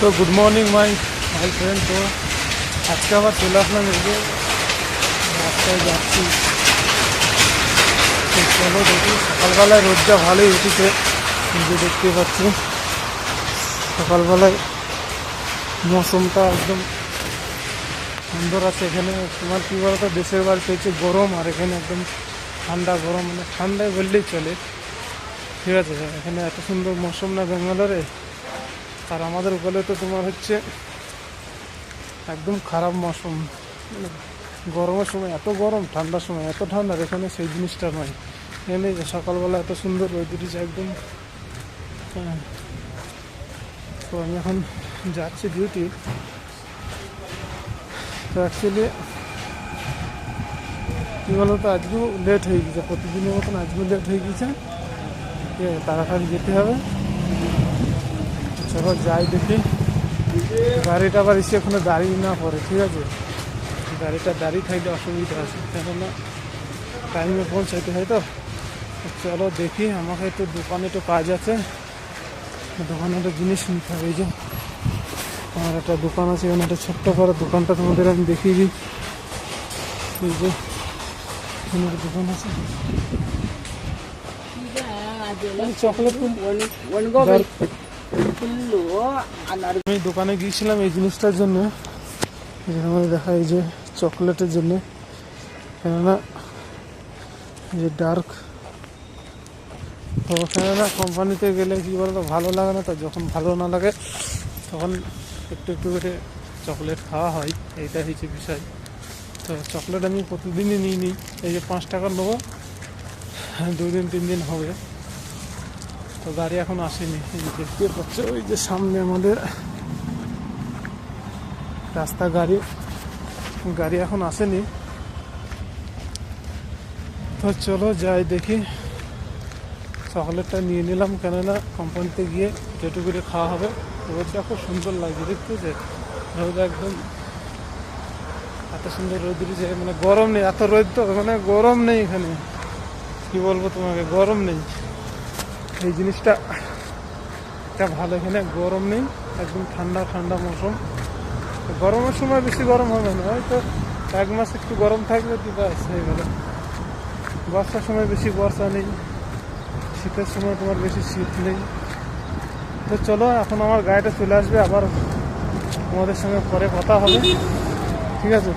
তো good morning my friend. তো আজকে আবার চলে আসলাম এই যে রাস্তায় যাচ্ছি। তো চলো দেখি, সকালবেলায় রোদটা ভালোই উঠেছে, নিজে দেখতে পাচ্ছি। সকালবেলায় মৌসুমটা একদম সুন্দর আছে। এখানে তোমার কী বলতো, দেশের বাড়িতে হচ্ছে গরম, আর এখানে একদম ঠান্ডা গরম, মানে ঠান্ডায় বললেই চলে। ঠিক আছে, এখানে এত সুন্দর মৌসুম না ব্যাঙ্গালোরে। আর আমাদের ওখানে তো তোমার হচ্ছে একদম খারাপ মৌসুম, মানে গরমের সময় এত গরম, ঠান্ডার সময় এত ঠান্ডা। এখানে সেই জিনিসটা নয়। এখানে সকালবেলা এত সুন্দর রোদ উঠেছে একদম। হ্যাঁ, তো আমি এখন যাচ্ছি ডিউটি। তো অ্যাকচুয়ালি কী বলো তো, আজকেও লেট হয়ে গেছে, প্রতিদিনের মতন আজকেও লেট হয়ে গেছে। ঠিক আছে, তাড়াতাড়ি যেতে হবে। চলো যাই দেখি, গাড়িটা আবার এসে ওখানে দাঁড়িয়ে না পড়ে। ঠিক আছে, গাড়িটা দাঁড়িয়ে থাকলে অসুবিধা আছে, কেননা টাইমে পৌঁছাইতে হয়। তো চলো দেখি, আমাকে একটু দোকানে একটু কাজ আছে, দোকানে একটা জিনিস নিতে হবে। এই যে আমার একটা দোকান আছে, এখানে একটা ছোট্ট করে দোকানটা তোমাদের আমি দেখিয়ে দিই। এই যে এখানে একটা দোকান আছে, চকলেট। আমি দোকানে গিয়েছিলাম এই জিনিসটার জন্য, আমাদের দেখা এই যে চকলেটের জন্য। কেননা যে ডার্ক, তো কেননা কোম্পানিতে গেলে কী বলতো ভালো লাগে না, তো যখন ভালো না লাগে তখন একটু একটু করে চকলেট খাওয়া হয়, এইটা হচ্ছে বিষয়। তো চকলেট আমি প্রতিদিনই নিই নিই। এই যে 5 টাকার নেবো, 2 দিন 3 দিন হবে। তো গাড়ি এখন আসেনি, এই যে দেখতে পাচ্ছ ওই যে সামনে আমাদের রাস্তা, গাড়ি এখন আসেনি। তো চলো যাই দেখি, চকলেটটা নিয়ে নিলাম, কেননা কোম্পানিতে গিয়ে যেটু করে খাওয়া হবে। রোদটা খুব সুন্দর লাগছে দেখতে, যে রোদ একদম এত সুন্দর রোদ উঠেছে, মানে গরম নেই, এত রোদ তো মানে গরম নেই এখানে। কি বলবো তোমাকে, গরম নেই, এই জিনিসটা এটা ভালো। এখানে গরম নেই, একদম ঠান্ডা ঠান্ডা মৌসুম। গরমের সময় বেশি গরম হবে না, হয়তো 1 মাস একটু গরম থাকবে, ব্যাস হয়ে গেল। বর্ষার সময় বেশি বর্ষা নেই, শীতের সময় তোমার বেশি শীত নেই। তো চলো, এখন আমার গাড়িটা চলে আসবে, আবার তোমাদের সঙ্গে পরে কথা হবে। ঠিক আছে।